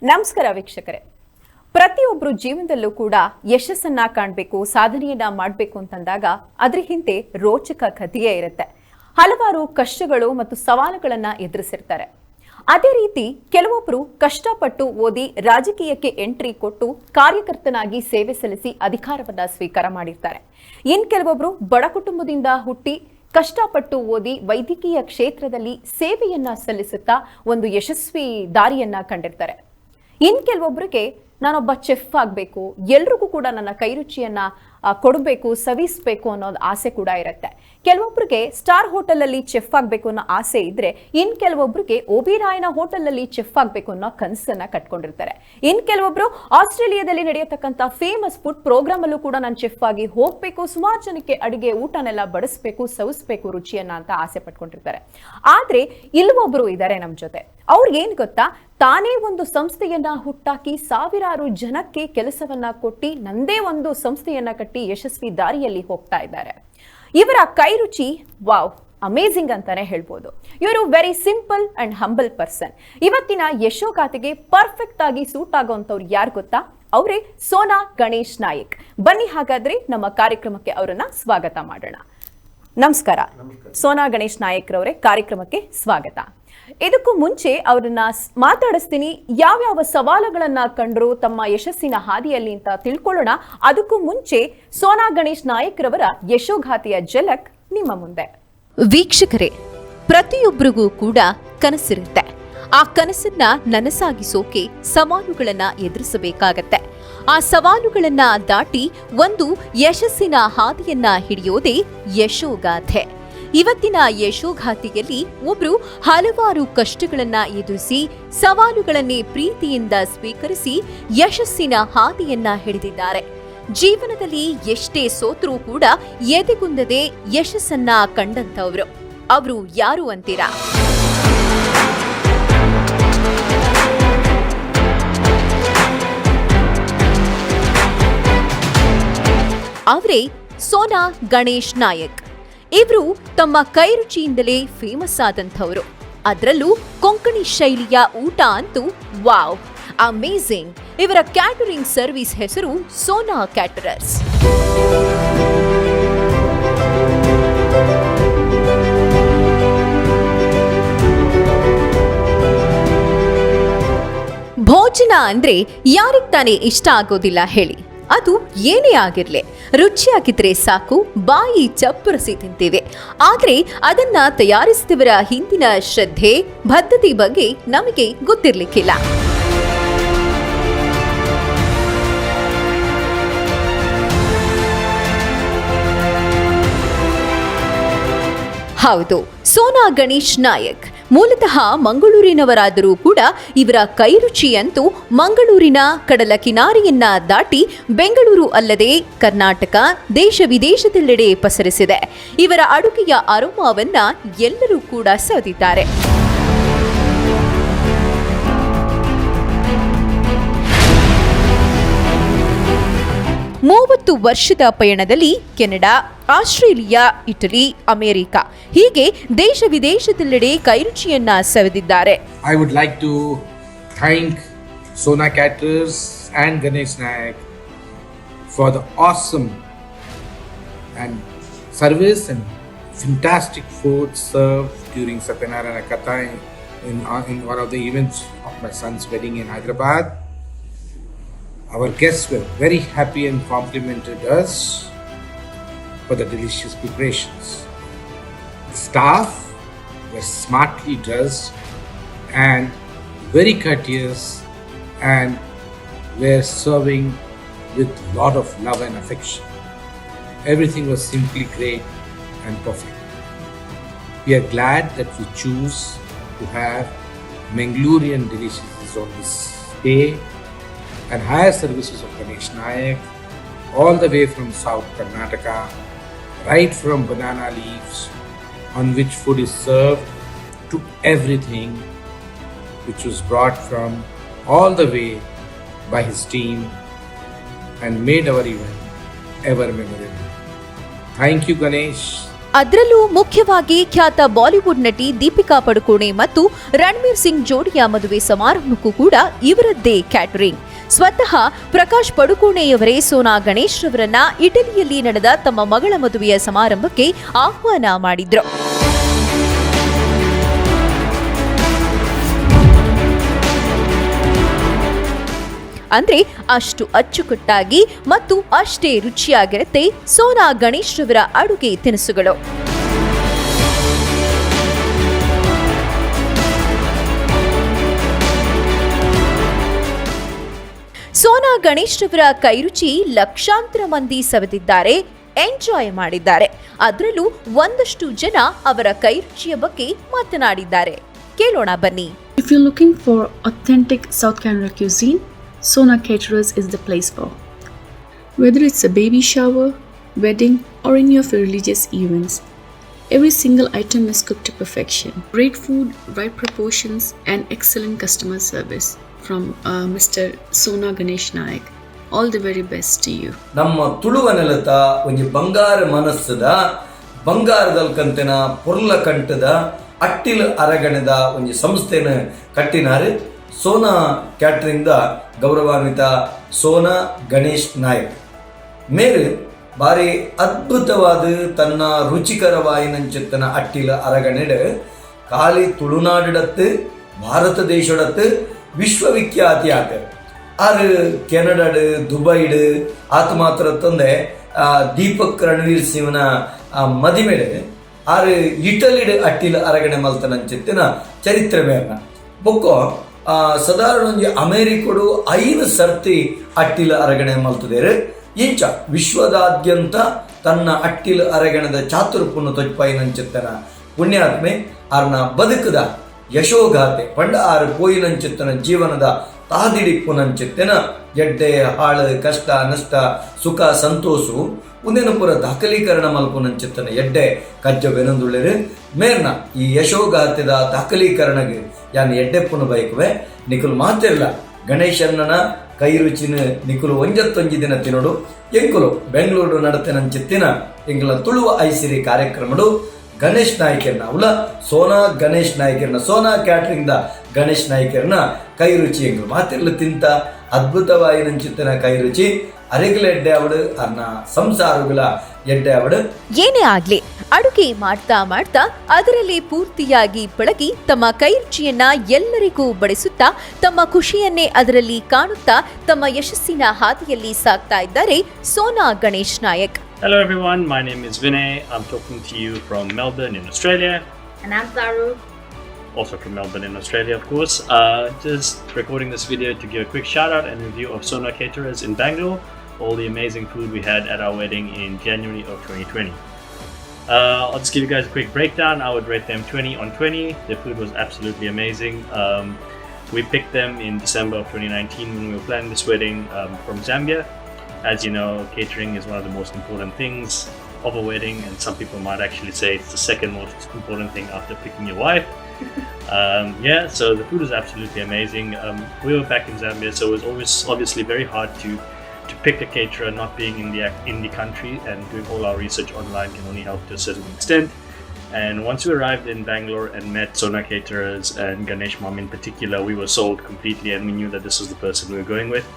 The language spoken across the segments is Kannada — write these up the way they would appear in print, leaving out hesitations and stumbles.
ನಮಸ್ಕಾರ ವೀಕ್ಷಕರೇ. ಪ್ರತಿಯೊಬ್ಬರು ಜೀವನದಲ್ಲೂ ಕೂಡ ಯಶಸ್ಸನ್ನ ಕಾಣಬೇಕು, ಸಾಧನೆಯನ್ನ ಮಾಡಬೇಕು ಅಂತಂದಾಗ ಅದರ ಹಿಂದೆ ರೋಚಕ ಕಥೆಯೇ ಇರುತ್ತೆ. ಹಲವಾರು ಕಷ್ಟಗಳು ಮತ್ತು ಸವಾಲುಗಳನ್ನ ಎದುರಿಸಿರ್ತಾರೆ. ಅದೇ ರೀತಿ ಕೆಲವೊಬ್ಬರು ಕಷ್ಟಪಟ್ಟು ಓದಿ ರಾಜಕೀಯಕ್ಕೆ ಎಂಟ್ರಿ ಕೊಟ್ಟು ಕಾರ್ಯಕರ್ತನಾಗಿ ಸೇವೆ ಸಲ್ಲಿಸಿ ಅಧಿಕಾರವನ್ನ ಸ್ವೀಕಾರ ಮಾಡಿರ್ತಾರೆ. ಇನ್ ಕೆಲವೊಬ್ಬರು ಬಡ ಕುಟುಂಬದಿಂದ ಹುಟ್ಟಿ ಕಷ್ಟಪಟ್ಟು ಓದಿ ವೈದ್ಯಕೀಯ ಕ್ಷೇತ್ರದಲ್ಲಿ ಸೇವೆಯನ್ನ ಸಲ್ಲಿಸುತ್ತಾ ಒಂದು ಯಶಸ್ವಿ ದಾರಿಯನ್ನ ಕಂಡಿರ್ತಾರೆ. ಇನ್ ಕೆಲವೊಬ್ಬರಿಗೆ ನಾನೊಬ್ಬ ಚೆಫ್ ಆಗಬೇಕು, ಎಲ್ರಿಗೂ ಕೂಡ ನನ್ನ ಕೈರುಚಿಯನ್ನ ಕೊಡಬೇಕು, ಸವಿಸಬೇಕು ಅನ್ನೋದು ಆಸೆ ಕೂಡ ಇರುತ್ತೆ. ಕೆಲವೊಬ್ಬರಿಗೆ ಸ್ಟಾರ್ ಹೋಟೆಲ್ ಅಲ್ಲಿ ಚೆಫ್ ಆಗಬೇಕು ಅನ್ನೋ ಆಸೆ ಇದ್ರೆ, ಇನ್ ಕೆಲವೊಬ್ಬರಿಗೆ ಓಬಿರಾಯನ ಹೋಟೆಲ್ ಅಲ್ಲಿ ಚೆಫ್ ಆಗಬೇಕು ಅನ್ನೋ ಕನಸನ್ನ ಕಟ್ಕೊಂಡಿರ್ತಾರೆ. ಇನ್ ಕೆಲವೊಬ್ರು ಆಸ್ಟ್ರೇಲಿಯಾದಲ್ಲಿ ನಡೆಯತಕ್ಕಂತ ಫೇಮಸ್ ಫುಡ್ ಪ್ರೋಗ್ರಾಮ್ ಅಲ್ಲೂ ಕೂಡ ನಾನು ಚೆಫ್ ಆಗಿ ಹೋಗ್ಬೇಕು, ಸುಮಾರು ಜನಕ್ಕೆ ಅಡಿಗೆ ಊಟನೆಲ್ಲ ಬಡಿಸ್ಬೇಕು, ಸವಿಸ್ಬೇಕು ರುಚಿಯನ್ನ ಅಂತ ಆಸೆ ಪಟ್ಕೊಂಡಿರ್ತಾರೆ. ಆದ್ರೆ ಇಲ್ಲೊಬ್ರು ಇದ್ದಾರೆ ನಮ್ ಜೊತೆ. ಅವ್ರಿಗೇನ್ ಗೊತ್ತಾ, ತಾನೇ ಒಂದು ಸಂಸ್ಥೆಯನ್ನ ಹುಟ್ಟಾಕಿ ಸಾವಿರಾರು ಜನಕ್ಕೆ ಕೆಲಸವನ್ನ ಕೊಟ್ಟಿ ನಂದೇ ಒಂದು ಸಂಸ್ಥೆಯನ್ನ ಕಟ್ಟಿ ಯಶಸ್ವಿ ದಾರಿಯಲ್ಲಿ ಹೋಗ್ತಾ ಇದ್ದಾರೆ. ಇವರ ಕೈರುಚಿ ವಾವ್, ಅಮೇಜಿಂಗ್ ಅಂತಾನೆ ಹೇಳ್ಬೋದು. ಇವರು very simple and humble person. ಇವತ್ತಿನ ಯಶೋಗಾಥೆಗೆ ಪರ್ಫೆಕ್ಟ್ ಆಗಿ ಸೂಟ್ ಆಗೋಂಥವ್ರು ಯಾರು ಗೊತ್ತಾ? ಅವರೇ ಸೋನಾ ಗಣೇಶ್ ನಾಯಕ್. ಬನ್ನಿ ಹಾಗಾದ್ರೆ ನಮ್ಮ ಕಾರ್ಯಕ್ರಮಕ್ಕೆ ಅವರನ್ನ ಸ್ವಾಗತ ಮಾಡೋಣ. ನಮಸ್ಕಾರ ಸೋನಾ ಗಣೇಶ್ ನಾಯಕ್ ರವರೇ, ಕಾರ್ಯಕ್ರಮಕ್ಕೆ ಸ್ವಾಗತ. ಇದಕ್ಕೂ ಮುಂಚೆ ಅವರನ್ನ ಮಾತಾಡಿಸ್ತೀನಿ, ಯಾವ್ಯಾವ ಸವಾಲುಗಳನ್ನ ಕಂಡ್ರು ತಮ್ಮ ಯಶಸ್ಸಿನ ಹಾದಿಯಲ್ಲಿ ಅಂತ ತಿಳ್ಕೊಳ್ಳೋಣ. ಅದಕ್ಕೂ ಮುಂಚೆ ಸೋನಾ ಗಣೇಶ್ ನಾಯಕ್ ರವರ ಯಶೋಗಾಥೆಯ ಝಲಕ್ ನಿಮ್ಮ ಮುಂದೆ. ವೀಕ್ಷಕರೇ, ಪ್ರತಿಯೊಬ್ಬರಿಗೂ ಕೂಡ ಕನಸಿರುತ್ತೆ. ಆ ಕನಸನ್ನ ನನಸಾಗಿಸೋಕೆ ಸವಾಲುಗಳನ್ನ ಎದುರಿಸಬೇಕಾಗತ್ತೆ. ಆ ಸವಾಲುಗಳನ್ನ ದಾಟಿ ಒಂದು ಯಶಸ್ಸಿನ ಹಾದಿಯನ್ನ ಹಿಡಿಯೋದೇ ಯಶೋಗಾಥೆ. ಇವತ್ತಿನ ಯಶೋಗಾಥೆಯಲ್ಲಿ ಒಬ್ರು ಹಲವಾರು ಕಷ್ಟಗಳನ್ನ ಎದುರಿಸಿ ಸವಾಲುಗಳನ್ನೇ ಪ್ರೀತಿಯಿಂದ ಸ್ವೀಕರಿಸಿ ಯಶಸ್ಸಿನ ಹಾದಿಯನ್ನ ಹಿಡಿದಿದ್ದಾರೆ. ಜೀವನದಲ್ಲಿ ಎಷ್ಟೇ ಸೋತ್ರೂ ಕೂಡ ಎದೆಗುಂದದೆ ಯಶಸ್ಸನ್ನ ಕಂಡಂತವ್ರು. ಅವರು ಯಾರು ಅಂತೀರಾ? ಅವರೇ ಸೋನಾ ಗಣೇಶ್ ನಾಯಕ್. ಇವರು ತಮ್ಮ ಕೈರುಚಿಯಿಂದಲೇ ಫೇಮಸ್ ಆದಂಥವರು. ಅದರಲ್ಲೂ ಕೊಂಕಣಿ ಶೈಲಿಯ ಊಟ ಅಂತೂ ವಾವ್, ಅಮೇಜಿಂಗ್. ಇವರ ಕ್ಯಾಟರಿಂಗ್ ಸರ್ವಿಸ್ ಹೆಸರು ಸೋನಾ ಕ್ಯಾಟರರ್ಸ್. ಭೋಜನ ಅಂದ್ರೆ ಯಾರಿಗ್ ತಾನೇ ಇಷ್ಟ ಆಗೋದಿಲ್ಲ ಹೇಳಿ? ಅದು ಏನೇ ಆಗಿರ್ಲಿ, ರುಚಿಯಾಗಿದ್ರೆ ಸಾಕು, ಬಾಯಿ ಚಪ್ಪರಿಸಿ ತಿಂತೇವೆ. ಆದ್ರೆ ಅದನ್ನ ತಯಾರಿಸಿದವರ ಹಿಂದಿನ ಶ್ರದ್ಧೆ, ಬದ್ಧತೆ ಬಗ್ಗೆ ನಮಗೆ ಗೊತ್ತಿರ್ಲಿಕ್ಕಿಲ್ಲ. ಹೌದು, ಸೋನಾ ಗಣೇಶ್ ನಾಯಕ್ ಮೂಲತಃ ಮಂಗಳೂರಿನವರಾದರೂ ಕೂಡ ಇವರ ಕೈರುಚಿ ಅಂತೂ ಮಂಗಳೂರಿನ ಕಡಲ ಕಿನಾರಿಯನ್ನ ದಾಟಿ ಬೆಂಗಳೂರು ಅಲ್ಲದೆ ಕರ್ನಾಟಕ, ದೇಶ ವಿದೇಶದೆಲ್ಲೆಡೆ ಪಸರಿಸಿದೆ. ಇವರ ಅಡುಗೆಯ ಅರೋಮಾವನ್ನ ಎಲ್ಲರೂ ಕೂಡ ಸವಿದಿದ್ದಾರೆ. ಮೂವತ್ತು ವರ್ಷದ ಪಯಣದಲ್ಲಿ ಕೆನಡಾ, ಆಸ್ಟ್ರೇಲಿಯಾ, ಇಟಲಿ, ಅಮೆರಿಕ ಹೀಗೆ ದೇಶ ವಿದೇಶದೆಲ್ಲೆಡೆ ಕೈರುಚಿಯನ್ನ ಸವಿದಿದ್ದಾರೆ. I would like to thank Sona Caterers and Ganesh Nayak for the awesome and service and fantastic food served during Satyanarayana Katha in one of the events of my son's wedding in Hyderabad. Our guests were very happy and complimented us for the delicious preparations. The staff were smartly dressed and very courteous and were serving with a lot of love and affection. Everything was simply great and perfect. We are glad that we choose to have Mangalorean delicious on this day and higher services of Ganesh Nayak, all the way from South Karnataka, right from banana leaves on which food is served to everything which was brought from all the way by his team and made our event ever memorable. Thank you, Ganesh. ಅದರಲ್ಲೂ ಮುಖ್ಯವಾಗಿ ಖ್ಯಾತ ಬಾಲಿವುಡ್ ನಟಿ ದೀಪಿಕಾ ಪಡುಕೋಣೆ ಮತ್ತು ರಣವೀರ್ ಸಿಂಗ್ ಜೋಡಿಯ ಮದುವೆ ಸಮಾರಂಭಕ್ಕೂ ಕೂಡ ಇವರದ್ದೇ ಕ್ಯಾಟರಿಂಗ್. ಸ್ವತಃ ಪ್ರಕಾಶ್ ಪಡುಕೋಣೆಯವರೇ ಸೋನಾ ಗಣೇಶ್ ರವರನ್ನ ಇಟಲಿಯಲ್ಲಿ ನಡೆದ ತಮ್ಮ ಮಗಳ ಮದುವೆಯ ಸಮಾರಂಭಕ್ಕೆ ಆಹ್ವಾನ ಮಾಡಿದ್ರು. ಅಂದ್ರೆ ಅಷ್ಟು ಅಚ್ಚುಕಟ್ಟಾಗಿ ಮತ್ತು ಅಷ್ಟೇ ರುಚಿಯಾಗಿರುತ್ತೆ ಸೋನಾ ಗಣೇಶ್ ರವರ ಅಡುಗೆ ತಿನಿಸುಗಳು. ಸೋನಾ ಗಣೇಶ್ ರವರ ಕೈರುಚಿ ಲಕ್ಷಾಂತರ ಮಂದಿ ಸವೆದಿದ್ದಾರೆ, ಎಂಜಾಯ್ ಮಾಡಿದ್ದಾರೆ. ಅದರಲ್ಲೂ ಒಂದಷ್ಟು ಜನ ಅವರ ಕೈರುಚಿಯ ಬಗ್ಗೆ ಮಾತನಾಡಿದ್ದಾರೆ. ಕೇಳೋಣ ಬನ್ನಿ. If you're looking for authentic South Kannada cuisine, Sona Caterers is the place for. Whether it's a baby shower, wedding, or any of your religious events, every single item is cooked to perfection. Great food, right proportions, and excellent customer service from Mr. Sona Ganesh Nayak. All the very best to you. ನಮ್ಮ ತುಳುವ ನೆಲದ ಒಂದು ಬಂಗಾರ ಮನಸ್ಸದ ಬಂಗಾರದಲ್ ಕಂತೆನ ಪೊರ್ಲ ಕಂಟದ ಅಟ್ಟಿಲ ಅರಗಣದ ಒಂದು ಸಂಸ್ಥೆನ ಕಟ್ಟಿನಾರೆ ಸೋನಾ ಕ್ಯಾಟರಿಂಗ್ ದ ಗೌರವಾನ್ವಿತ ಸೋನಾ ಗಣೇಶ್ ನಾಯಕ್ ಮೇರು ಬಾರಿ ಅದ್ಭುತವಾದ ತನ್ನ ರುಚಿಕರವಾಯಿನಂಚೆತ್ತನ ಅಟ್ಟಿಲ ಅರಗಣೆಡ್ ಖಾಲಿ ತುಳುನಾಡಿಡತ್ತು ಭಾರತ ದೇಶಡತ್ತು ವಿಶ್ವವಿಖ್ಯಾತಿ ಆತ ಆರು ಕೆನಡಾಡ್ ದುಬೈಡ್ ಆತ ಮಾತ್ರ ತಂದೆ ದೀಪಕ್ ರಣವೀರ್ ಸಿಂಗ್ನ ಮದಿಮೆಡ್ ಆರು ಇಟಲಿಡ್ ಅಟ್ಟಿಲ ಅರಗಣೆ ಮಲ್ತನಂಚೆತ್ತಿನ ಚರಿತ್ರೆ ಮೇರ್ನ ಬೊಕ್ಕೋ ಸಾಧಾರಣ ಒಂಜಿ ಅಮೇರಿಕಡು 5 ಸರ್ತಿ ಅಟ್ಟಿಲ ಅರಗಣೆ ಮಲ್ತದೇರು ಇಂಚ ವಿಶ್ವದಾದ್ಯಂತ ತನ್ನ ಅಟ್ಟಿಲ ಅರಗಣದ ಚಾತುರ್ಪುನ್ನು ತೊಜ್ಪಾಯಿನಂಚಿತ್ತನ ಪುಣ್ಯಾತ್ಮೆ ಆರ್ನ ಬದುಕದ ಯಶೋಗಾಥೆ ಪಂಡ ಆರು ಪೋಯಿನಂಚಿತ್ತನ ಜೀವನದ ತಾದಿಡಿಪ್ಪುನಂಚಿತ್ತನ ಎಡ್ಡೆ ಹಾಳು ಕಷ್ಟ ನಷ್ಟ ಸುಖ ಸಂತೋಷು ಉಂದಿನ ಪುರ ದಾಖಲೀಕರಣ ಮಲ್ಪುನಂಚಿತ್ತನ ಎಡ್ಡೆ ಕಜ್ಜ ಬೆನೊಂದುಳ್ಳೆರು ಮೇರ್ನ ಈ ಯಶೋಗಾಥೆದ ದಾಖಲೀಕರಣಗೆ ಯಾನ್ ಎಡ್ಡೆಪ್ಪುನು ಬೈಕುವೆ ನಿಕುಲು ಮಾತಿರ್ಲ ಗಣೇಶಣ್ಣನ ಕೈ ರುಚಿನ ನಿಕುಲು ಒಂಜತ್ತೊಂಜಿ ದಿನ ತಿನ್ನೋಡು ಎಂಕುಲು ಬೆಂಗಳೂರು ನಡತೆನಂಚಿತ್ತಿನ ಎಂಕುಲ ತುಳುವ ಐಸಿರಿ ಕಾರ್ಯಕ್ರಮಡು ಗಣೇಶ್ ನಾಯ್ಕರ್ನ ಉಲ ಸೋನಾ ಗಣೇಶ್ ನಾಯ್ಕರ್ನ ಸೋನಾ ಕ್ಯಾಟರಿಂಗ್ ದ ಗಣೇಶ್ ನಾಯ್ಕರ್ನ ಕೈ ರುಚಿ ಎಂಕುಲು ಮಾತಿರ್ಲ ತಿಂತ ಅದ್ಭುತವಾಯಿನಂಚಿತ್ತಿನ ಕೈ ರುಚಿ ಅರೆಗಲ ಎಡ್ಡೆ ಅವಡು ಅನ್ನ ಸಂಸಾರಗಳ ಎಡ್ಡೆ ಅವಡು. ಏನೇ ಆಗ್ಲಿ ಅಡುಗೆ ಮಾಡ್ತಾ ಮಾಡ್ತಾ ಅದರಲ್ಲಿ ಪೂರ್ತಿಯಾಗಿ ಪಳಗಿ ತಮ್ಮ ಕೈರುಚಿಯನ್ನ ಎಲ್ಲರಿಗೂ ಬಡಿಸುತ್ತಾ ತಮ್ಮ ಖುಷಿಯನ್ನೇ ಅದರಲ್ಲಿ ಕಾಣುತ್ತಾ ತಮ್ಮ ಯಶಸ್ಸಿನ ಹಾದಿಯಲ್ಲಿ ಸಾಗ್ತಾ ಇದ್ದಾರೆ Sona Ganesh Nayak. Hello everyone, my name is Vinay. I'm talking to you from Melbourne in Australia. And I'm Zaru. Also from Melbourne in Australia, of course. Just recording this video to give a quick shout out and review of Sona Caterers in Bangalore. All the amazing food we had at our wedding in January of 2020. I'll just give you guys a quick breakdown. I would rate them 20 on 20. Their food was absolutely amazing. We picked them in December of 2019 when we were planning this wedding from Zambia. As you know, catering is one of the most important things of a wedding, and some people might actually say it's the second most important thing after picking your wife. So the food is absolutely amazing. We were back in Zambia, so it was always obviously very hard to pick a caterer, not being in the country, and doing all our research online can only help to a certain extent. And once we arrived in Bangalore and met Sona Caterers and Ganesh Mom in particular, we were sold completely, and we knew that this was the person we were going with.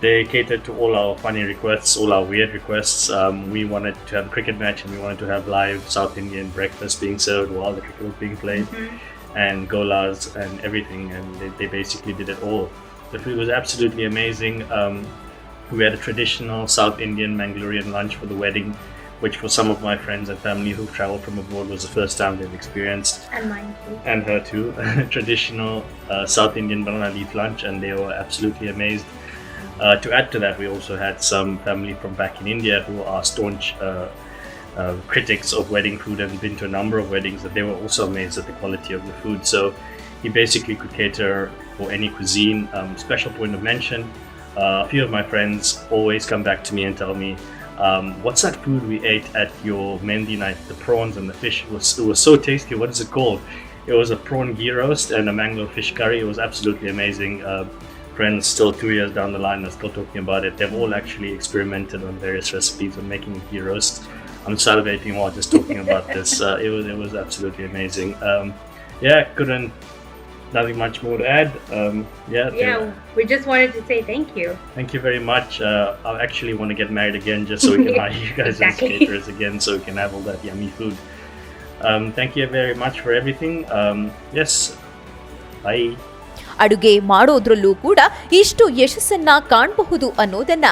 They catered to all our funny requests, all our weird requests. We wanted to have a cricket match, and we wanted to have live South Indian breakfast being served while the cricket was being played, and golas and everything, and they basically did it all. The food was absolutely amazing. We had a traditional South Indian Mangalorean lunch for the wedding, which for some of my friends and family who've traveled from abroad was the first time they've experienced. And mine too. And her too. Traditional South Indian banana leaf lunch, and they were absolutely amazed. To add to that, we also had some family from back in India who are staunch critics of wedding food and been to a number of weddings, that they were also amazed at the quality of the food. So he basically could cater for any cuisine. Special point of mention, a few of my friends always come back to me and tell me, what's that food we ate at your Mendi night, the prawns and the fish? It was so tasty. What is it called? It was a prawn ghee roast and a mango fish curry. It was absolutely amazing. Friends still 2 years down the line are still talking about it. They've all actually experimented on various recipes of making a ghee roast. I'm salivating while just talking about this. It was absolutely amazing. Couldn't nothing much more to add. We just wanted to say thank you. Thank you very much. I actually want to get married again just so we can hire you guys Exactly. as caterers again, so we can have all that yummy food. Thank you very much for everything. Yes, bye. ಅಡುಗೆ ಮಾಡೋದ್ರಲ್ಲೂ ಕೂಡ ಇಷ್ಟು ಯಶಸ್ಸನ್ನ ಕಾಣಬಹುದು ಅನ್ನೋದನ್ನ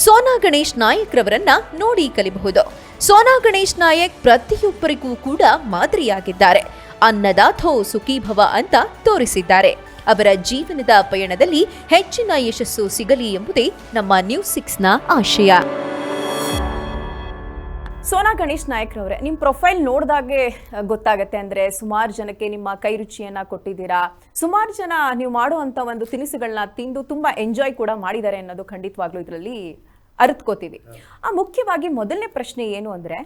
ಸೋನಾ ಗಣೇಶ್ ನಾಯಕ್ ರವರನ್ನ ನೋಡಿ ಕಲಿಬಹುದು. ಸೋನಾ ಗಣೇಶ್ ನಾಯಕ್ ಪ್ರತಿಯೊಬ್ಬರಿಗೂ ಕೂಡ ಮಾದರಿಯಾಗಿದ್ದಾರೆ. ಅನ್ನದಾಥೋ ಸುಖೀಭವ ಅಂತ ತೋರಿಸಿದ್ದಾರೆ. ಅವರ ಜೀವನದ ಪಯಣದಲ್ಲಿ ಹೆಚ್ಚಿನ ಯಶಸ್ಸು ಸಿಗಲಿ ಎಂಬುದೇ ನಮ್ಮ ನ್ಯೂಸ್ 6ನ ಆಶಯ. ಸೋನಾ ಗಣೇಶ್ ನಾಯಕ್ ರವರೇ, ನಿಮ್ಮ ಪ್ರೊಫೈಲ್ ನೋಡಿದಾಗೆ ಗೊತ್ತಾಗತ್ತೆ. ಅಂದ್ರೆ ಸುಮಾರು ಜನಕ್ಕೆ ನಿಮ್ಮ ಕೈ ರುಚಿಯನ್ನ ಕೊಟ್ಟಿದ್ದೀರಾ. ಸುಮಾರು ಜನ ನೀವು ಮಾಡುವಂತ ಒಂದು ತಿನಿಸುಗಳನ್ನ ತಿಂದು ತುಂಬಾ ಎಂಜಾಯ್ ಕೂಡ ಮಾಡಿದ್ದಾರೆ ಅನ್ನೋದು ಖಂಡಿತವಾಗ್ಲೂ ಇದರಲ್ಲಿ ಅರಿತ್ಕೋತೀವಿ. ಮುಖ್ಯವಾಗಿ ಮೊದಲನೇ ಪ್ರಶ್ನೆ ಏನು ಅಂದ್ರೆ,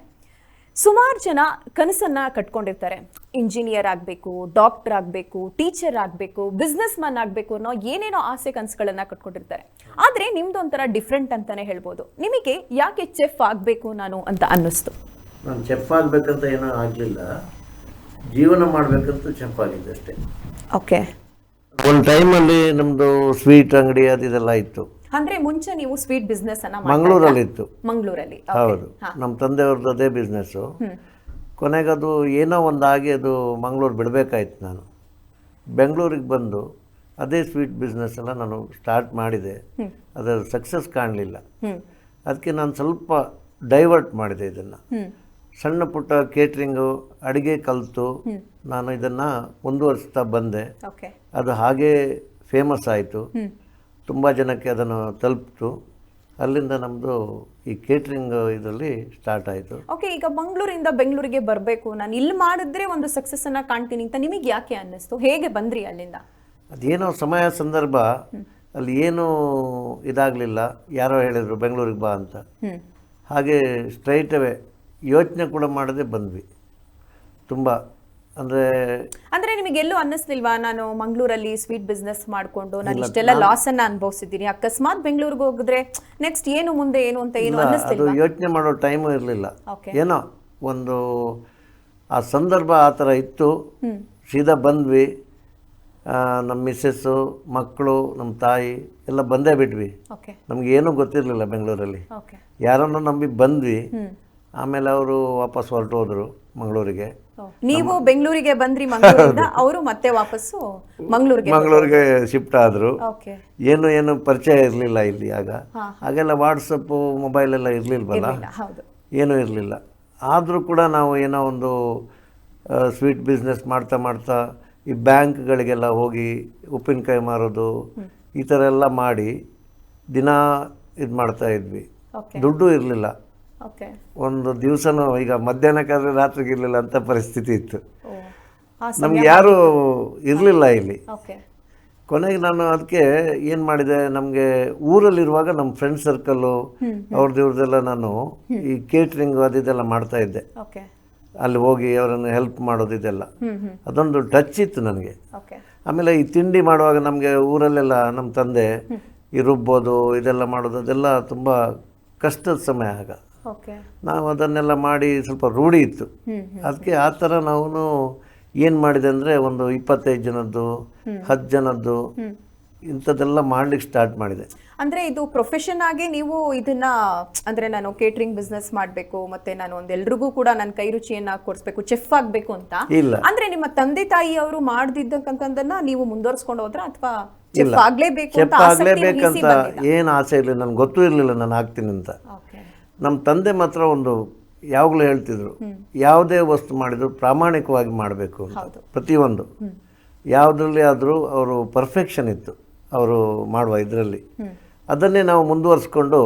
ಸುಮಾರು ಜನ ಕನಸನ್ನ ಕಟ್ಕೊಂಡಿರ್ತಾರೆ. ಇಂಜಿನಿಯರ್ ಆಗಬೇಕು, ಡಾಕ್ಟರ್ ಆಗಬೇಕು, ಟೀಚರ್ ಆಗಬೇಕು, ಬಿಸ್ನೆಸ್ ಮ್ಯಾನ್ ಆಗಬೇಕು ಅನ್ನೋ ಏನೇನೋ ಆಸೆ ಕನಸುಗಳನ್ನ ಕಟ್ಕೊಂಡಿರ್ತಾರೆ. ಆದ್ರೆ ನಿಮ್ದು ಒಂಥರ ಡಿಫ್ರೆಂಟ್ ಅಂತಾನೆ ಹೇಳ್ಬೋದು. ನಿಮಗೆ ಯಾಕೆ ಚೆಫ್ ಆಗಬೇಕು ನಾನು ಅಂತ ಅನ್ನಿಸ್ತು? ನಾನು ಚೆಫ್ ಆಗಬೇಕಂತ ಏನೋ ಆಗಲಿಲ್ಲ, ಜೀವನ ಮಾಡಬೇಕಂತ ಚೆಫ್ ಆಗಿದ್ದೆ ಅಷ್ಟೇ. ಓಕೆ. ಒಂದು ಟೈಮಲ್ಲಿ ನಮ್ಮದು ಸ್ವೀಟ್ ಅಂಗಡಿ ಅದೆಲ್ಲ ಇತ್ತು. ಅಂದ್ರೆ ಮುಂಚೆ ನೀವು ಸ್ವೀಟ್ ಬಿಸ್ನೆಸ್ ಅನ್ನ ಮಂಗಳೂರಲ್ಲಿ ಇತ್ತು. ಮಂಗಳೂರಲ್ಲಿ? ಹೌದು, ನಮ್ಮ ತಂದೆಯವ್ರದ್ದು ಅದೇ ಬಿಸ್ನೆಸ್ಸು. ಕೊನೆಗದು ಏನೋ ಒಂದು ಆಗಿ ಅದು ಮಂಗಳೂರು ಬಿಡಬೇಕಾಯ್ತು. ನಾನು ಬೆಂಗಳೂರಿಗೆ ಬಂದು ಅದೇ ಸ್ವೀಟ್ ಬಿಸ್ನೆಸ್ ಎಲ್ಲ ನಾನು ಸ್ಟಾರ್ಟ್ ಮಾಡಿದೆ. ಅದರ ಸಕ್ಸಸ್ ಕಾಣಲಿಲ್ಲ. ಅದಕ್ಕೆ ನಾನು ಸ್ವಲ್ಪ ಡೈವರ್ಟ್ ಮಾಡಿದೆ ಇದನ್ನು. ಸಣ್ಣ ಪುಟ್ಟ ಕೇಟ್ರಿಂಗು, ಅಡುಗೆ ಕಲಿತು ನಾನು ಇದನ್ನು ಮುಂದುವರಿಸ್ತಾ ಬಂದೆ. ಅದು ಹಾಗೇ ಫೇಮಸ್ ಆಯಿತು, ತುಂಬ ಜನಕ್ಕೆ ಅದನ್ನು ತಲುಪಿತು. ಅಲ್ಲಿಂದ ನಮ್ಮದು ಈ ಕೇಟ್ರಿಂಗ್ ಇದರಲ್ಲಿ ಸ್ಟಾರ್ಟ್ ಆಯಿತು. ಓಕೆ. ಈಗ ಮಂಗಳೂರಿಂದ ಬೆಂಗಳೂರಿಗೆ ಬರಬೇಕು, ನಾನು ಇಲ್ಲಿ ಮಾಡಿದ್ರೆ ಒಂದು ಸಕ್ಸಸ್ ಅನ್ನ ಕಾಣ್ತೀನಿ ಅಂತ ನಿಮಗೆ ಯಾಕೆ ಅನ್ನಿಸ್ತು? ಹೇಗೆ ಬಂದ್ರಿ ಅಲ್ಲಿಂದ? ಅದೇನೋ ಸಮಯ ಸಂದರ್ಭ, ಅಲ್ಲಿ ಏನೂ ಇದಾಗಲಿಲ್ಲ. ಯಾರೋ ಹೇಳಿದರು ಬೆಂಗಳೂರಿಗೆ ಬಾ ಅಂತ. ಹಾಗೆ ಸ್ಟ್ರೈಟ್ ಅವೇ ಯೋಚನೆ ಕೂಡ ಮಾಡದೆ ಬಂದ್ವಿ. ತುಂಬ ಅಂದ್ರೆ ನಿಮಗೆಲ್ಲೂ ಅನ್ನಿಸ್ಲಿಲ್ವಾ, ನಾನು ಮಂಗಳೂರಲ್ಲಿ ಸ್ವೀಟ್ ಬಿಸ್ನೆಸ್ ಮಾಡ್ಕೊಂಡು ನಾನು ಇಷ್ಟೆಲ್ಲ ಲಾಸ್ ಅನ್ನ ಅನುಭವಿಸಿದ್ದೀನಿ, ಅಕಸ್ಮಾತ್ ಬೆಂಗಳೂರಿಗೆ ಹೋಗಿದ್ರೆ ನೆಕ್ಸ್ಟ್ ಏನು ಮುಂದೆ ಏನು ಅಂತ ಏನು ಅನ್ನಿಸ್ತಿಲ್ವಾ? ಅದು ಯೋಚನೆ ಮಾಡೋ ಟೈಮು ಇರಲಿಲ್ಲ. ಏನೋ ಒಂದು ಆ ಸಂದರ್ಭ ಆ ಥರ ಇತ್ತು. ಸೀದಾ ಬಂದ್ವಿ. ನಮ್ಮ ಮಿಸ್ಸಸ್ಸು, ಮಕ್ಕಳು, ನಮ್ಮ ತಾಯಿ ಎಲ್ಲ ಬಂದೇ ಬಿಟ್ವಿ. ನಮ್ಗೆ ಏನೂ ಗೊತ್ತಿರಲಿಲ್ಲ ಬೆಂಗಳೂರಲ್ಲಿ. ಯಾರನ್ನು ನಂಬಿ ಬಂದ್ವಿ. ಆಮೇಲೆ ಅವರು ವಾಪಸ್ ಹೊರಟು ಹೋದರು ಮಂಗಳೂರಿಗೆ. ನೀವು ಬೆಂಗಳೂರಿಗೆ ಬಂದ್ರಿ ಮಂಗಳೂರಿಂದ, ಅವರು ಮತ್ತೆ ವಾಪಸ್ಸು ಮಂಗಳೂರಿಗೆ ಶಿಫ್ಟ್ ಆದರು. ಏನು ಪರಿಚಯ ಇರಲಿಲ್ಲ ಇಲ್ಲಿ. ಆಗೆಲ್ಲ ವಾಟ್ಸಪ್ಪು, ಮೊಬೈಲ್ ಎಲ್ಲ ಇರಲಿಲ್ವಲ್ಲ, ಏನೂ ಇರಲಿಲ್ಲ. ಆದರೂ ಕೂಡ ನಾವು ಏನೋ ಒಂದು ಸ್ವೀಟ್ ಬಿಸ್ನೆಸ್ ಮಾಡ್ತಾ ಮಾಡ್ತಾ ಈ ಬ್ಯಾಂಕ್ಗಳಿಗೆಲ್ಲ ಹೋಗಿ ಉಪ್ಪಿನಕಾಯಿ ಮಾರೋದು, ಈ ಥರ ಎಲ್ಲ ಮಾಡಿ ದಿನ ಇದು ಮಾಡ್ತಾ ಇದ್ವಿ. ದುಡ್ಡು ಇರಲಿಲ್ಲ. ಒಂದು ದಿವಸನೂ ಈಗ ಮಧ್ಯಾಹ್ನಕ್ಕಾದ್ರೆ ರಾತ್ರಿಗೆ ಇರಲಿಲ್ಲ ಅಂತ ಪರಿಸ್ಥಿತಿ ಇತ್ತು. ನಮ್ಗೆ ಯಾರೂ ಇರಲಿಲ್ಲ ಇಲ್ಲಿ. ಕೊನೆಗೆ ನಾನು ಅದಕ್ಕೆ ಏನು ಮಾಡಿದೆ, ನಮಗೆ ಊರಲ್ಲಿರುವಾಗ ನಮ್ಮ ಫ್ರೆಂಡ್ ಸರ್ಕಲ್ಲು ಅವ್ರದ್ದೆಲ್ಲ ನಾನು ಈ ಕೇಟ್ರಿಂಗ್ ಅದೆಲ್ಲ ಮಾಡ್ತಾ ಇದ್ದೆ. ಅಲ್ಲಿ ಹೋಗಿ ಅವರನ್ನು ಹೆಲ್ಪ್ ಮಾಡೋದು ಇದೆಲ್ಲ ಅದೊಂದು ಟಚ್ ಇತ್ತು ನನಗೆ. ಆಮೇಲೆ ಈ ತಿಂಡಿ ಮಾಡುವಾಗ ನಮಗೆ ಊರಲ್ಲೆಲ್ಲ ನಮ್ಮ ತಂದೆ ಈ ರುಬ್ಬೋದು ಇದೆಲ್ಲ ಮಾಡೋದು ಅದೆಲ್ಲ ತುಂಬ ಕಷ್ಟದ ಸಮಯ. ಆಗ ನಾವು ಅದನ್ನೆಲ್ಲ ಮಾಡಿ ಸ್ವಲ್ಪ ರೂಢಿ ಇತ್ತು. ಅದಕ್ಕೆ ಆ ಥರ ನಾವು ಏನು ಮಾಡಿದೆ ಅಂದರೆ ಒಂದು 25 ಜನದ್ದು 10 ಜನದ್ದು ಇಂಥದ್ದೆಲ್ಲ ಮಾಡ್ಲಿಕ್ಕೆ ಸ್ಟಾರ್ಟ್ ಮಾಡಿದೆ. ಅಂದ್ರೆ ಇದು ಪ್ರೊಫೆಷನ್ ಆಗಿ ನೀವು ಇದನ್ನ, ಅಂದ್ರೆ ನಾನು ಕೇಟರಿಂಗ್ ಬಿಸ್ನೆಸ್ ಮಾಡಬೇಕು ಮತ್ತೆ ನಾನು ಎಲ್ರಿಗೂ ಕೂಡ ನನ್ನ ಕೈ ರುಚಿಯನ್ನ ಕೊಡಿಸ್ಬೇಕು, ಚೆಫ್ ಆಗಬೇಕು ಅಂತ ಇಲ್ಲ. ಅಂದ್ರೆ ನಿಮ್ಮ ತಂದೆ ತಾಯಿ ಅವರು ಮಾಡ್ದಿದ್ದಕ್ಕಂತದನ್ನ ನೀವು ಮುಂದುವರಿಸ್ಕೊಂಡು ಹೋದ್ರ ಅಥವಾ ಚೆಫ್ ಆಗ್ಲೇಬೇಕು ಆಗ್ಲೇಬೇಕಂತ ಏನು ಆಸೆ ಇರಲಿಲ್ಲ, ನನ್ಗೆ ಗೊತ್ತೂ ಇರಲಿಲ್ಲ ನಾನು ಆಗ್ತೀನಿ ಅಂತ. ನಮ್ಮ ತಂದೆ ಮಾತ್ರ ಒಂದು ಯಾವಾಗಲೂ ಹೇಳ್ತಿದ್ರು, ಯಾವುದೇ ವಸ್ತು ಮಾಡಿದ್ರು ಪ್ರಾಮಾಣಿಕವಾಗಿ ಮಾಡಬೇಕು ಅಂತ. ಪ್ರತಿಯೊಂದು ಯಾವುದ್ರಲ್ಲಿ ಆದರೂ ಅವರು ಪರ್ಫೆಕ್ಷನ್ ಇತ್ತು ಅವರು ಮಾಡುವ ಇದರಲ್ಲಿ. ಅದನ್ನೇ ನಾವು ಮುಂದುವರಿಸ್ಕೊಂಡು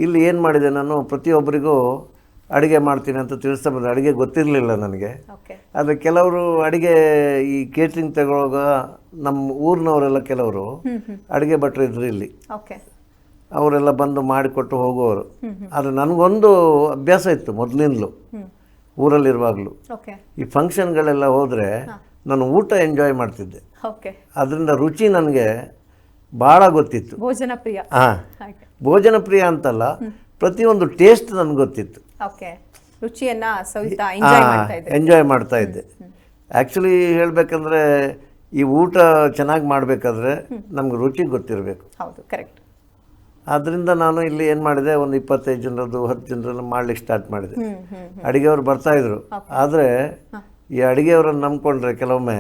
ಇಲ್ಲಿ ಏನು ಮಾಡಿದೆ, ನಾನು ಪ್ರತಿಯೊಬ್ಬರಿಗೂ ಅಡುಗೆ ಮಾಡ್ತೀನಿ ಅಂತ ತಿಳಿಸ್ತಾ ಬಂದೆ. ಅಡುಗೆ ಗೊತ್ತಿರಲಿಲ್ಲ ನನಗೆ. ಆದರೆ ಕೆಲವರು ಅಡುಗೆ ಈ ಕೇಟ್ರಿಂಗ್ ತಗೊಳ್ಳುವಾಗ ನಮ್ಮ ಊರಿನವರೆಲ್ಲ ಕೆಲವರು ಅಡುಗೆ ಭಟ್ರು ಇದ್ರು ಇಲ್ಲಿ. ಅವರೆಲ್ಲ ಬಂದು ಮಾಡಿಕೊಟ್ಟು ಹೋಗುವವರು. ಆದರೆ ನನಗೊಂದು ಅಭ್ಯಾಸ ಇತ್ತು ಮೊದಲಿಂದಲೂ, ಊರಲ್ಲಿರುವಾಗಲೂ ಈ ಫಂಕ್ಷನ್ಗಳೆಲ್ಲ ಹೋದರೆ ನಾನು ಊಟ ಎಂಜಾಯ್ ಮಾಡ್ತಿದ್ದೆ. ಅದರಿಂದ ರುಚಿ ನನಗೆ ಭಾಳ ಗೊತ್ತಿತ್ತು. ಭೋಜನ ಪ್ರಿಯ. ಭೋಜನ ಪ್ರಿಯ ಅಂತಲ್ಲ, ಪ್ರತಿಯೊಂದು ಟೇಸ್ಟ್ ನನಗೆ ಗೊತ್ತಿತ್ತು. ರುಚಿಯನ್ನ ಸವಿತಾ ಎಂಜಾಯ್ ಮಾಡ್ತಾ ಇದ್ದೆ. ಎಂಜಾಯ್ ಮಾಡ್ತಾ ಇದ್ದೆ. ಆ್ಯಕ್ಚುಲಿ ಹೇಳಬೇಕಂದ್ರೆ ಈ ಊಟ ಚೆನ್ನಾಗಿ ಮಾಡಬೇಕಾದ್ರೆ ನಮ್ಗೆ ರುಚಿ ಗೊತ್ತಿರಬೇಕು. ಹೌದು, ಕರೆಕ್ಟ್. ಆದ್ದರಿಂದ ನಾನು ಇಲ್ಲಿ ಏನು ಮಾಡಿದೆ, ಒಂದು 25 ಜನರದ್ದು 10 ಜನರನ್ನು ಮಾಡ್ಲಿಕ್ಕೆ ಸ್ಟಾರ್ಟ್ ಮಾಡಿದೆ. ಅಡುಗೆಯವರು ಬರ್ತಾಯಿದ್ರು. ಆದರೆ ಈ ಅಡುಗೆಯವರನ್ನು ನಂಬ್ಕೊಂಡ್ರೆ ಕೆಲವೊಮ್ಮೆ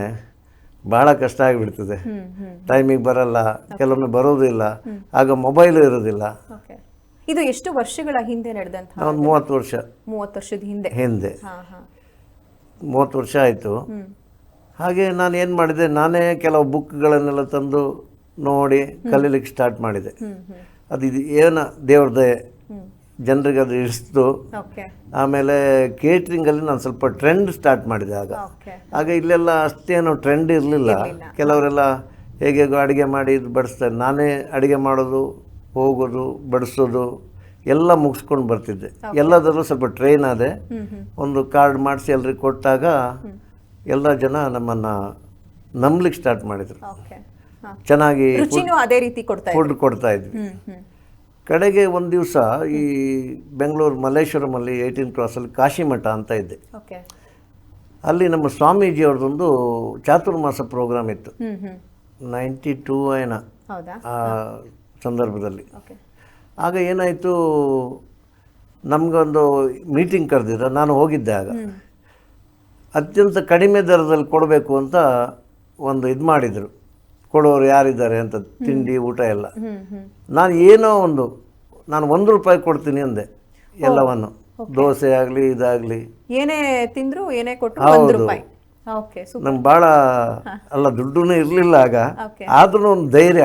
ಭಾಳ ಕಷ್ಟ ಆಗಿಬಿಡ್ತದೆ. ಟೈಮಿಗೆ ಬರಲ್ಲ, ಕೆಲವೊಮ್ಮೆ ಬರೋದಿಲ್ಲ, ಆಗ ಮೊಬೈಲು ಇರೋದಿಲ್ಲ. ಇದು ಎಷ್ಟು ವರ್ಷಗಳ ಹಿಂದೆ ನಡೆದಂಥ? ಒಂದು 30 ವರ್ಷ. 30 ವರ್ಷದ ಹಿಂದೆ 30 ವರ್ಷ ಆಯಿತು. ಹಾಗೆ ನಾನು ಏನು ಮಾಡಿದೆ, ನಾನೇ ಕೆಲವು ಬುಕ್ಗಳನ್ನೆಲ್ಲ ತಂದು ನೋಡಿ ಕಲೀಲಿಕ್ಕೆ ಸ್ಟಾರ್ಟ್ ಮಾಡಿದೆ. ಅದು ಇದು ಏನು ದೇವ್ರದ್ದೇ ಜನರಿಗೆ ಅದು ಇಳಿಸ್ತು. ಆಮೇಲೆ ಕೇಟ್ರಿಂಗಲ್ಲಿ ನಾನು ಸ್ವಲ್ಪ ಟ್ರೆಂಡ್ ಸ್ಟಾರ್ಟ್ ಮಾಡಿದೆ. ಆಗ ಇಲ್ಲೆಲ್ಲ ಅಷ್ಟೇನು ಟ್ರೆಂಡ್ ಇರಲಿಲ್ಲ. ಕೆಲವರೆಲ್ಲ ಹೇಗೆ ಅಡುಗೆ ಮಾಡಿ ಬಡಿಸ್ತಾರೆ. ನಾನೇ ಅಡುಗೆ ಮಾಡೋದು, ಹೋಗೋದು, ಬಡಿಸೋದು ಎಲ್ಲ ಮುಗಿಸ್ಕೊಂಡು ಬರ್ತಿದ್ದೆ. ಎಲ್ಲದರಲ್ಲೂ ಸ್ವಲ್ಪ ಟ್ರೈನ್ ಆದೆ. ಒಂದು ಕಾರ್ಡ್ ಮಾಡಿಸಿ ಎಲ್ರಿಗೆ ಕೊಟ್ಟಾಗ ಎಲ್ಲ ಜನ ನಮ್ಮನ್ನು ನಂಬಲಿಕ್ಕೆ ಸ್ಟಾರ್ಟ್ ಮಾಡಿದರು. ಚೆನ್ನಾಗಿ ಫುಡ್ ಕೊಡ್ತಾ ಇದ್ವಿ. ಕಡೆಗೆ ಒಂದು ದಿವಸ ಈ ಬೆಂಗಳೂರು ಮಲ್ಲೇಶ್ವರಮಲ್ಲಿ 18 ಕ್ರಾಸಲ್ಲಿ ಕಾಶಿಮಠ ಅಂತ ಇದ್ದೆ. ಅಲ್ಲಿ ನಮ್ಮ ಸ್ವಾಮೀಜಿಯವ್ರದ್ದೊಂದು ಚಾತುರ್ಮಾಸ ಪ್ರೋಗ್ರಾಮ್ ಇತ್ತು. 92 ಏನೋ ಆ ಸಂದರ್ಭದಲ್ಲಿ. ಆಗ ಏನಾಯಿತು, ನಮಗೊಂದು ಮೀಟಿಂಗ್ ಕರೆದಿದ್ದ. ನಾನು ಹೋಗಿದ್ದೆ. ಆಗ ಅತ್ಯಂತ ಕಡಿಮೆ ದರದಲ್ಲಿ ಕೊಡಬೇಕು ಅಂತ ಒಂದು ಇದು ಮಾಡಿದರು. ಕೊಡೋರು ಯಾರಿದ್ದಾರೆ ಅಂತ, ತಿಂಡಿ ಊಟ ಎಲ್ಲ. ನಾನು ಏನೋ ನಾನು 1 ರೂಪಾಯಿ ಕೊಡ್ತೀನಿ ಅಂದೆ ಎಲ್ಲವನ್ನು. ದೋಸೆ ಆಗಲಿ ಇದಾಗಲಿ ಏನೇ ತಿಂದ್ರು ಏನೇ ಕೊಟ್ಟರು. ಹೌದು, ನಮ್ಗೆ ಭಾಳ ಅಲ್ಲ, ದುಡ್ಡು ಇರಲಿಲ್ಲ ಆಗ. ಆದ್ರೂ ಒಂದು ಧೈರ್ಯ,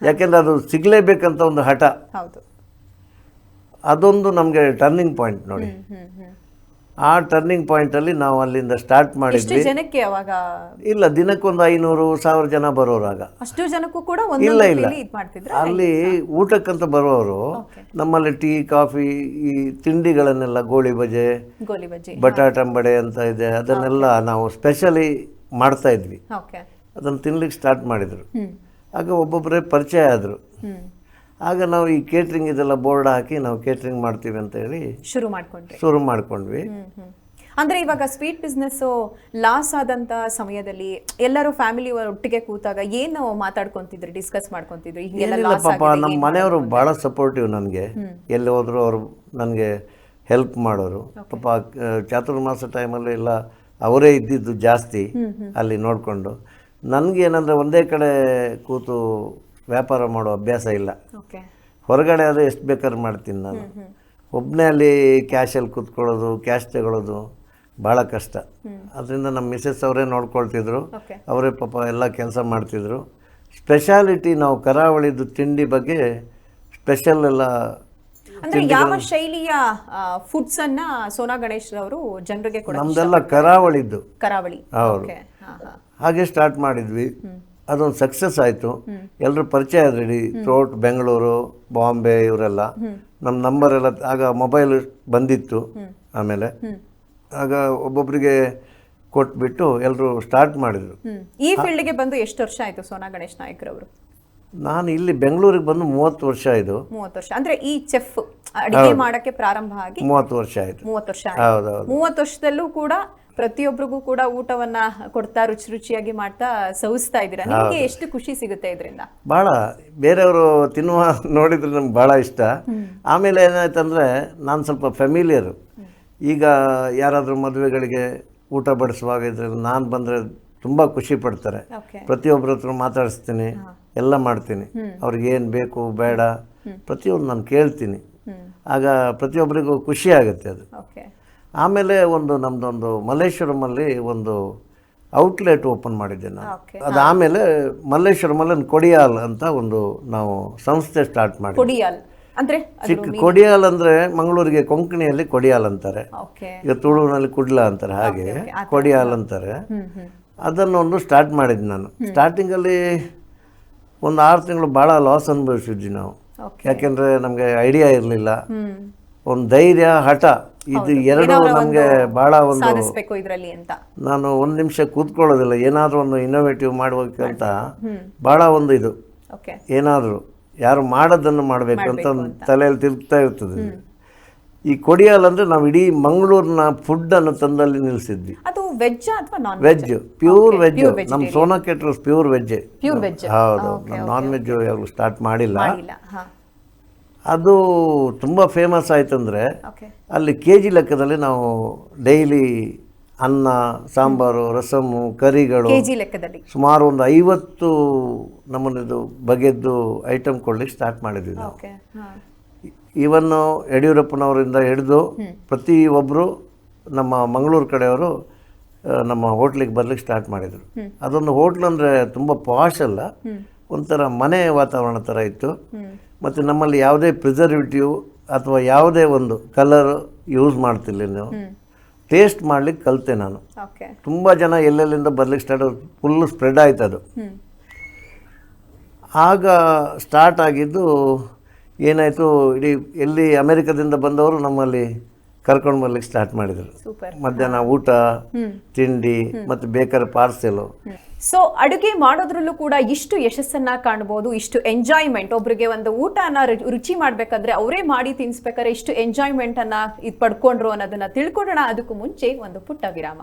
ಯಾಕೆಂದ್ರೆ ಅದು ಸಿಗಲೇಬೇಕಂತ ಒಂದು ಹಠ. ಅದೊಂದು ನಮಗೆ ಟರ್ನಿಂಗ್ ಪಾಯಿಂಟ್ ನೋಡಿ. ಆ ಟರ್ನಿಂಗ್ ಪಾಯಿಂಟಲ್ಲಿ ನಾವು ಅಲ್ಲಿಂದ ಸ್ಟಾರ್ಟ್ ಮಾಡಿದ್ವಿ. ಜನಕ್ಕೆ ಅವಾಗ ಇಲ್ಲ, ದಿನಕ್ಕೊಂದು 500-1000 ಜನ ಬರೋರು. ಆಗ ಅಷ್ಟು ಜನಕ್ಕೂ ಕೂಡ ಇಲ್ಲ ಅಲ್ಲಿ ಊಟಕ್ಕಂತ ಬರೋರು. ನಮ್ಮಲ್ಲಿ ಟೀ, ಕಾಫಿ, ಈ ತಿಂಡಿಗಳನ್ನೆಲ್ಲ ಗೋಳಿ ಬಜೆ, ಬಟಾಟಂಬಡೆ ಅಂತ ಇದೆ, ಅದನ್ನೆಲ್ಲ ನಾವು ಸ್ಪೆಷಲಿ ಮಾಡ್ತಾ ಇದ್ವಿ. ಅದನ್ನು ತಿನ್ಲಿಕ್ಕೆ ಸ್ಟಾರ್ಟ್ ಮಾಡಿದರು. ಆಗ ಒಬ್ಬೊಬ್ಬರೇ ಪರಿಚಯ ಆದರು. ಆಗ ನಾವು ಈ ಕೇಟ್ರಿಂಗ್ ಇದೆಲ್ಲ ಬೋರ್ಡ್ ಹಾಕಿ ನಾವು ಕೇಟ್ರಿಂಗ್ ಮಾಡ್ತೀವಿ ಅಂತ ಹೇಳಿ ಶುರು ಮಾಡ್ಕೊಂಡ್ವಿ. ಅಂದ್ರೆ ಇವಾಗ ಸ್ವೀಟ್ ಬಿಸ್ನೆಸ್ ಲಾಸ್ ಆದಂತ ಸಮಯದಲ್ಲಿ ಎಲ್ಲರೂ ಫ್ಯಾಮಿಲಿ ಒಟ್ಟಿಗೆ ಕೂತಾಗ ಏನು ಮಾತಾಡ್ಕೊಂತಿದ್ರು, ಡಿಸ್ಕಸ್ ಮಾಡ್ಕೊಂತಿದ್ರು? ಪಾಪ ನಮ್ಮ ಮನೆಯವರು ಭಾಳ ಸಪೋರ್ಟಿವ್. ನನಗೆ ಎಲ್ಲಿ ಹೋದ್ರು ಅವರು ನನಗೆ ಹೆಲ್ಪ್ ಮಾಡೋರು. ಪಾಪ ಚಾತುರ್ಮಾಸ ಟೈಮಲ್ಲಿ ಎಲ್ಲ ಅವರೇ ಇದ್ದಿದ್ದು ಜಾಸ್ತಿ ಅಲ್ಲಿ ನೋಡಿಕೊಂಡು. ನನಗೇನಂದರೆ ಒಂದೇ ಕಡೆ ಕೂತು ವ್ಯಾಪಾರ ಮಾಡೋ ಅಭ್ಯಾಸ ಇಲ್ಲ. ಹೊರಗಡೆ ಆದರೆ ಎಷ್ಟು ಬೇಕಾದ್ರೂ ಮಾಡ್ತೀನಿ ನಾನು. ಒಬ್ಬನೇ ಅಲ್ಲಿ ಕ್ಯಾಶಲ್ಲಿ ಕೂತ್ಕೊಳ್ಳೋದು, ಕ್ಯಾಶ್ ತಗೊಳ್ಳೋದು ಭಾಳ ಕಷ್ಟ. ಅದರಿಂದ ನಮ್ಮ ಮಿಸ್ಸಸ್ ಅವರೇ ನೋಡ್ಕೊಳ್ತಿದ್ರು. ಅವರೇ ಪಾಪ ಎಲ್ಲ ಕೆಲಸ ಮಾಡ್ತಿದ್ರು. ಸ್ಪೆಷಾಲಿಟಿ ನಾವು ಕರಾವಳಿದು ತಿಂಡಿ ಬಗ್ಗೆ ಸ್ಪೆಷಲ್ ಎಲ್ಲ. ಅಂದ್ರೆ ಯಾವ ಶೈಲಿಯ ಫುಡ್ಸ್ ಅನ್ನ ಸೋನಾ ಗಣೇಶ್ ಅವರು ಜನರಿಗೆ ಕೊಡ್ತಾರೆ? ನಮ್ದೆಲ್ಲ ಕರಾವಳಿದ್ದು. ಹೌದು, ಹಾಗೆ ಸ್ಟಾರ್ಟ್ ಮಾಡಿದ್ವಿ. ಅದೊಂದು ಸಕ್ಸಸ್ ಆಯಿತು. ಎಲ್ಲರೂ ಪರಿಚಯ ಆದ್ರಿ ಇಡೀ ಥ್ರೋಟ್ ಬೆಂಗಳೂರು, ಬಾಂಬೆ ಇವರೆಲ್ಲ. ನಮ್ಮ ನಂಬರ್ ಎಲ್ಲ ಆಗ ಮೊಬೈಲ್ ಬಂದಿತ್ತು. ಆಮೇಲೆ ಆಗ ಒಬ್ಬೊಬ್ಬರಿಗೆ ಕೊಟ್ಬಿಟ್ಟು ಎಲ್ಲರೂ ಸ್ಟಾರ್ಟ್ ಮಾಡಿದರು. ಈ ಫೀಲ್ಡ್ಗೆ ಬಂದು ಎಷ್ಟು ವರ್ಷ ಆಯಿತು ಸೋನಾ ಗಣೇಶ್ ನಾಯ್ಕರವರು? ನಾನು ಇಲ್ಲಿ ಬೆಂಗಳೂರಿಗೆ ಬಂದು 30 ವರ್ಷ ಆಯಿತು. 30 ವರ್ಷ ಅಂದ್ರೆ ಈ ಚೆಫ್ ಅಡಿಗೆ ಮಾಡಕ್ಕೆ ಪ್ರಾರಂಭ ಆಗಿ 30 ವರ್ಷ ಆಯಿತು. 30 ವರ್ಷ. ಹೌದೌದು. 30 ವರ್ಷದಲ್ಲೂ ಕೂಡ ಪ್ರತಿಯೊಬ್ಬರಿಗೂ ಕೂಡ ಊಟವನ್ನ ಕೊಡ್ತಾ ರುಚಿ ರುಚಿಯಾಗಿ ಮಾಡ್ತಾ ಸವಿಸ್ತಾ ಇದ್ದೀರಾ. ನಿಮಗೆ ಎಷ್ಟು ಖುಷಿ ಸಿಗುತ್ತೆ ಇದರಿಂದ? ಭಾಳ. ಬೇರೆಯವರು ತಿನ್ನುವ ನೋಡಿದ್ರೆ ನಮ್ಗೆ ಭಾಳ ಇಷ್ಟ. ಆಮೇಲೆ ಏನಾಯ್ತಂದರೆ ನಾನು ಸ್ವಲ್ಪ ಫೆಮಿಲಿಯರು. ಈಗ ಯಾರಾದರೂ ಮದುವೆಗಳಿಗೆ ಊಟ ಬಡಿಸುವಾಗ ಇದ್ರಲ್ಲಿ ನಾನು ಬಂದರೆ ತುಂಬ ಖುಷಿ ಪಡ್ತಾರೆ. ಪ್ರತಿಯೊಬ್ಬರ ಹತ್ರ ಮಾತಾಡಿಸ್ತೀನಿ, ಎಲ್ಲ ಮಾಡ್ತೀನಿ. ಅವ್ರಿಗೆ ಏನು ಬೇಕು ಬೇಡ ಪ್ರತಿಯೊಂದು ನಾನು ಕೇಳ್ತೀನಿ. ಆಗ ಪ್ರತಿಯೊಬ್ಬರಿಗೂ ಖುಷಿ ಆಗುತ್ತೆ ಅದು. ಆಮೇಲೆ ನಮ್ಮದೊಂದು ಮಲ್ಲೇಶ್ವರಮಲ್ಲಿ ಒಂದು ಔಟ್ಲೆಟ್ ಓಪನ್ ಮಾಡಿದ್ದೆ ನಾನು. ಅದಾದಮೇಲೆ ಮಲ್ಲೇಶ್ವರಮಲ್ಲಿ ಒಂದು ಕೊಡಿಯಾಲ್ ಅಂತ ಒಂದು ನಾವು ಸಂಸ್ಥೆ ಸ್ಟಾರ್ಟ್ ಮಾಡಿದ್ವಿ. ಚಿಕ್ಕ ಕೊಡಿಯಾಲ್ ಅಂದರೆ ಮಂಗಳೂರಿಗೆ ಕೊಂಕಣಿಯಲ್ಲಿ ಕೊಡಿಯಾಲ್ ಅಂತಾರೆ, ಈಗ ತುಳುವಿನಲ್ಲಿ ಕುಡ್ಲ ಅಂತಾರೆ, ಹಾಗೆ ಕೊಡಿಯಾಲ್ ಅಂತಾರೆ. ಅದನ್ನೊಂದು ಸ್ಟಾರ್ಟ್ ಮಾಡಿದ್ವಿ ನಾನು. ಸ್ಟಾರ್ಟಿಂಗಲ್ಲಿ ಒಂದು 6 ತಿಂಗಳು ಭಾಳ ಲಾಸ್ ಅನುಭವಿಸಿದ್ವಿ ನಾವು. ಯಾಕೆಂದರೆ ನಮಗೆ ಐಡಿಯಾ ಇರಲಿಲ್ಲ. ಒಂದು ಧೈರ್ಯ, ಹಠ, ಇದು ಎರಡು ನಮಗೆ ಭಾಳ ಒಂದು. ನಾನು 1 ನಿಮಿಷ ಕೂತ್ಕೊಳ್ಳೋದಿಲ್ಲ, ಏನಾದರೂ ಒಂದು ಇನ್ನೋವೇಟಿವ್ ಮಾಡಬೇಕಂತ ಭಾಳ ಒಂದು ಇದು. ಏನಾದರೂ ಯಾರು ಮಾಡೋದನ್ನು ಮಾಡಬೇಕು ಅಂತ ತಲೆಯಲ್ಲಿ ತಿರುಗ್ತಾ ಇರ್ತದೆ. ಈ ಕೊಡಿಯಾಲ್ ಅಂದರೆ ನಾವು ಇಡೀ ಮಂಗಳೂರಿನ ಫುಡ್ಡನ್ನು ತಂದಲ್ಲಿ ನಿಲ್ಲಿಸಿದ್ವಿ. ಅದು ವೆಜ್ ಅಥವಾ ನಾನ್ ವೆಜ್, ಪ್ಯೂರ್ ವೆಜ್. ನಮ್ಮ ಸೋನಾ ಕೇಟರರ್ಸ್ ಪ್ಯೂರ್ ವೆಜ್ಜೇ. Pure veg. ಹೌದು, ನಾನ್ ವೆಜ್ ಯಾವಾಗಲೂ ಸ್ಟಾರ್ಟ್ ಮಾಡಿಲ್ಲ. ಹಾ. ಅದು ತುಂಬ ಫೇಮಸ್ ಆಯ್ತಂದರೆ ಓಕೆ. ಅಲ್ಲಿ ಕೆ ಜಿ ಲೆಕ್ಕದಲ್ಲಿ ನಾವು ಡೈಲಿ ಅನ್ನ, ಸಾಂಬಾರು, ರಸಮ್ಮು, ಕರಿಗಳು, ಕೆಜಿ ಲೆಕ್ಕದಲ್ಲಿ ಸುಮಾರು ಒಂದು 50 ನಮ್ಮನಿದು ಬಗೆದ್ದು ಐಟಮ್ ಕೊಡ್ಲಿಕ್ಕೆ ಸ್ಟಾರ್ಟ್ ಮಾಡಿದ್ವಿ ನಾವು. ಓಕೆ. ಹಾ. ಈವನ್ನು ಯಡಿಯೂರಪ್ಪನವರಿಂದ ಹಿಡಿದು ಪ್ರತಿಯೊಬ್ಬರು ನಮ್ಮ ಮಂಗಳೂರು ಕಡೆಯವರು ನಮ್ಮ ಹೋಟ್ಲಿಗೆ ಬರ್ಲಿಕ್ಕೆ ಸ್ಟಾರ್ಟ್ ಮಾಡಿದರು. ಅದೊಂದು ಹೋಟ್ಲ್ ಅಂದರೆ ತುಂಬ ಪಾಶ್ ಅಲ್ಲ, ಒಂಥರ ಮನೆ ವಾತಾವರಣ ಥರ ಇತ್ತು. ಮತ್ತು ನಮ್ಮಲ್ಲಿ ಯಾವುದೇ ಪ್ರಿಸರ್ವೇಟಿವ್ ಅಥವಾ ಯಾವುದೇ ಒಂದು ಕಲರ್ ಯೂಸ್ ಮಾಡ್ತಿರ್ಲಿಲ್ಲ. ನೀವು ಟೇಸ್ಟ್ ಮಾಡ್ಲಿಕ್ಕೆ ಕಲಿತೆ ನಾನು. ತುಂಬ ಜನ ಎಲ್ಲೆಲ್ಲಿಂದ ಬರ್ಲಿಕ್ಕೆ ಸ್ಟಾರ್ಟ್, ಫುಲ್ಲು ಸ್ಪ್ರೆಡ್ ಆಯ್ತು ಅದು. ಆಗ ಸ್ಟಾರ್ಟ್ ಆಗಿದ್ದು ಏನಾಯಿತು, ಇಡೀ ಎಲ್ಲಿ ಅಮೆರಿಕದಿಂದ ಬಂದವರು ನಮ್ಮಲ್ಲಿ ಕರ್ಕೊಂಡು ಬರ್ಲಿಕ್ಕೆ ಸ್ಟಾರ್ಟ್ ಮಾಡಿದರು. ಮಧ್ಯಾಹ್ನ ಊಟ, ತಿಂಡಿ ಮತ್ತು ಬೇಕಾದ್ರೆ ಪಾರ್ಸೆಲು. ಸೊ ಅಡುಗೆ ಮಾಡೋದ್ರಲ್ಲೂ ಕೂಡ ಇಷ್ಟು ಯಶಸ್ಸನ್ನ ಕಾಣಬಹುದು, ಇಷ್ಟು ಎಂಜಾಯ್ಮೆಂಟ್. ಒಬ್ರಿಗೆ ಒಂದು ಊಟನ ರುಚಿ ಮಾಡ್ಬೇಕಾದ್ರೆ ಅವರೇ ಮಾಡಿ ತಿನ್ಸ್ಬೇಕಾದ್ರೆ ಇಷ್ಟು ಎಂಜಾಯ್ಮೆಂಟ್ ಅನ್ನ ಇದು ಪಡ್ಕೊಂಡ್ರು ಅನ್ನೋದನ್ನ ತಿಳ್ಕೊಳ್ಳೋಣ. ಅದಕ್ಕೂ ಮುಂಚೆ ಒಂದು ಪುಟ್ಟ ವಿರಾಮ.